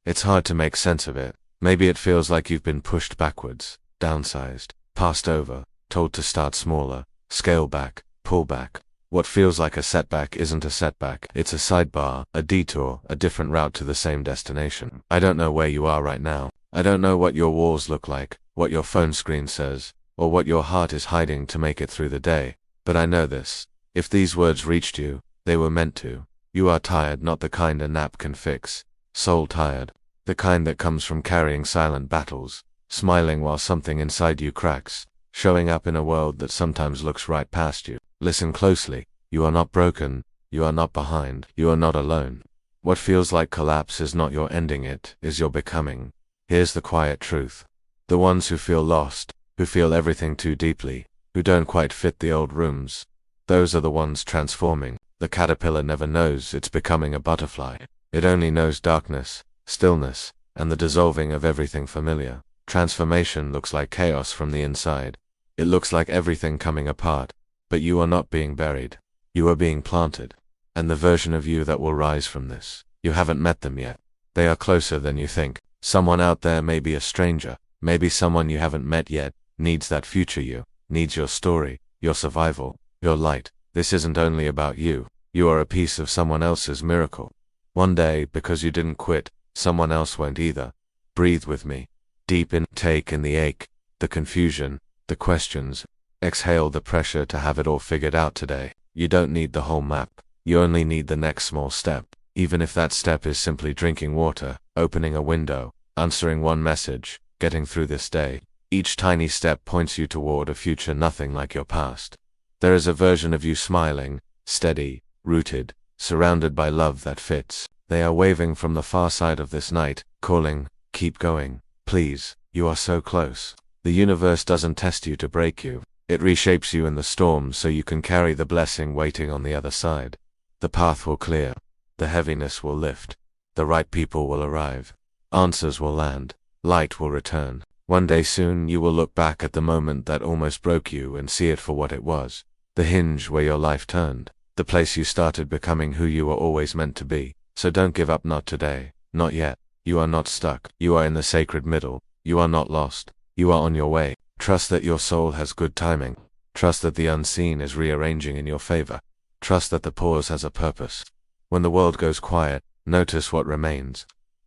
It's hard to make sense of it. Maybe it feels like you've been pushed backwards, downsized, passed over, told to start smaller, scale back, pull back. What feels like a setback isn't a setback, it's a sidebar, a detour, a different route to the same destination. I don't know where you are right now. I don't know what your walls look like, what your phone screen says, or what your heart is hiding to make it through the day. But I know this. If these words reached you, they were meant to. You are tired, not the kind a nap can fix. Soul tired. The kind that comes from carrying silent battles, smiling while something inside you cracks, showing up in a world that sometimes looks right past you. Listen closely. You are not broken. You are not behind. You are not alone. What feels like collapse is not your ending, it is your becoming. Here's the quiet truth. The ones who feel lost, who feel everything too deeply, who don't quite fit the old rooms, those are the ones transforming. The caterpillar never knows it's becoming a butterfly. It only knows darkness, stillness, and the dissolving of everything familiar. Transformation looks like chaos from the inside. It looks like everything coming apart. But you are not being buried. You are being planted. And the version of you that will rise from this, you haven't met them yet. They are closer than you think. Someone out there may be a stranger, maybe someone you haven't met yet, needs that future you, needs your story, your survival, your light. This isn't only about you. You are a piece of someone else's miracle. One day, because you didn't quit, someone else won't either. Breathe with me. Deep in, take in the ache, the confusion, the questions. Exhale the pressure to have it all figured out today. You don't need the whole map. You only need the next small step. Even if that step is simply drinking water, opening a window, answering one message, getting through this day. Each tiny step points you toward a future nothing like your past. There is a version of you smiling, steady, rooted, surrounded by love that fits. They are waving from the far side of this night, calling, keep going. Please, you are so close. The universe doesn't test you to break you. It reshapes you in the storm so you can carry the blessing waiting on the other side. The path will clear. The heaviness will lift. The right people will arrive. Answers will land. Light will return. One day soon you will look back at the moment that almost broke you and see it for what it was. The hinge where your life turned. The place you started becoming who you were always meant to be. So don't give up, not today. Not yet. You are not stuck. You are in the sacred middle. You are not lost. You are on your way. Trust that your soul has good timing. Trust that the unseen is rearranging in your favor. Trust that the pause has a purpose. When the world goes quiet, notice what remains.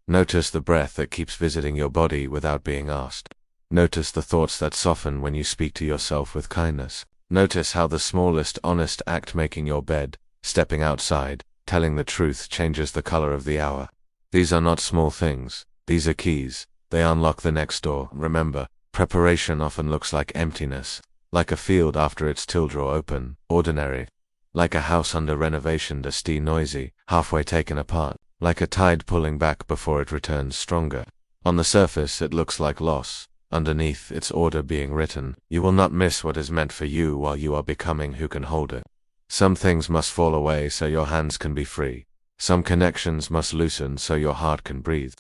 Notice the breath that keeps visiting your body without being asked. Notice the thoughts that soften when you speak to yourself with kindness. Notice how the smallest honest act, making your bed, stepping outside, telling the truth, changes the color of the hour. These are not small things. These are keys. They unlock the next door. Remember, preparation often looks like emptiness, like a field after its till drawer open, ordinary, like a house under renovation, dusty, noisy, halfway taken apart, like a tide pulling back before it returns stronger. On the surface it looks like loss, underneath its order being written. You will not miss what is meant for you while you are becoming who can hold it. Some things must fall away so your hands can be free. Some connections must loosen so your heart can breathe.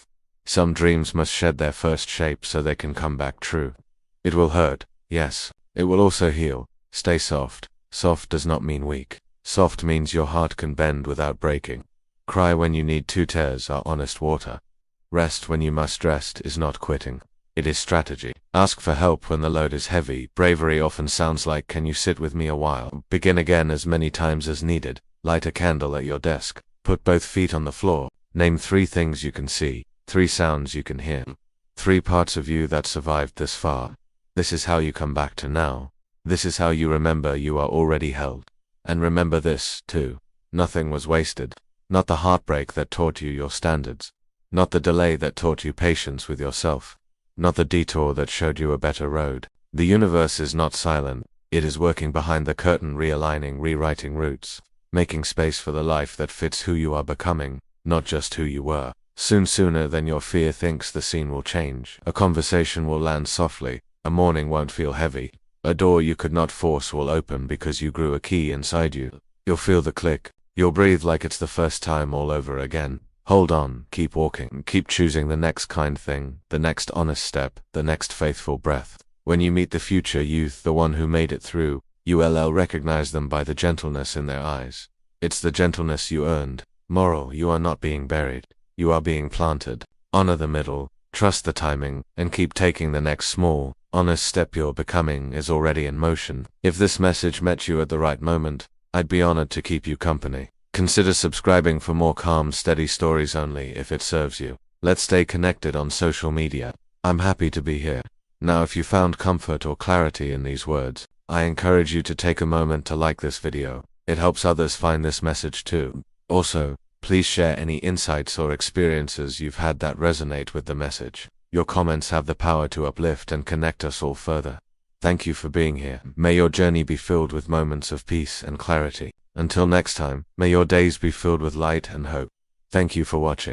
Some dreams must shed their first shape so they can come back true. It will hurt, yes. It will also heal. Stay soft. Soft does not mean weak. Soft means your heart can bend without breaking. Cry when you need to. Tears are honest water. Rest when you must rest is not quitting. It is strategy. Ask for help when the load is heavy. Bravery often sounds like, can you sit with me a while? Begin again as many times as needed. Light a candle at your desk. Put both feet on the floor. Name 3 things you can see. 3 sounds you can hear. 3 parts of you that survived this far. This is how you come back to now. This is how you remember you are already held. And remember this, too. Nothing was wasted. Not the heartbreak that taught you your standards. Not the delay that taught you patience with yourself. Not the detour that showed you a better road. The universe is not silent. It is working behind the curtain, realigning, rewriting routes. Making space for the life that fits who you are becoming, not just who you were. Soon, sooner than your fear thinks, the scene will change. A conversation will land softly. A morning won't feel heavy. A door you could not force will open because you grew a key inside you. You'll feel the click. You'll breathe like it's the first time all over again. Hold on, keep walking, keep choosing the next kind thing, the next honest step, the next faithful breath. When you meet the future youth, the one who made it through, you'll recognize them by the gentleness in their eyes. It's the gentleness you earned. Moral, you are not being buried. You are being planted. Honor the middle, trust the timing, and keep taking the next small, honest step. Your becoming is already in motion. If this message met you at the right moment, I'd be honored to keep you company. Consider subscribing for more calm, steady stories only if it serves you. Let's stay connected on social media. I'm happy to be here. Now, if you found comfort or clarity in these words, I encourage you to take a moment to like this video. It helps others find this message too. Also, please share any insights or experiences you've had that resonate with the message. Your comments have the power to uplift and connect us all further. Thank you for being here. May your journey be filled with moments of peace and clarity. Until next time, may your days be filled with light and hope. Thank you for watching.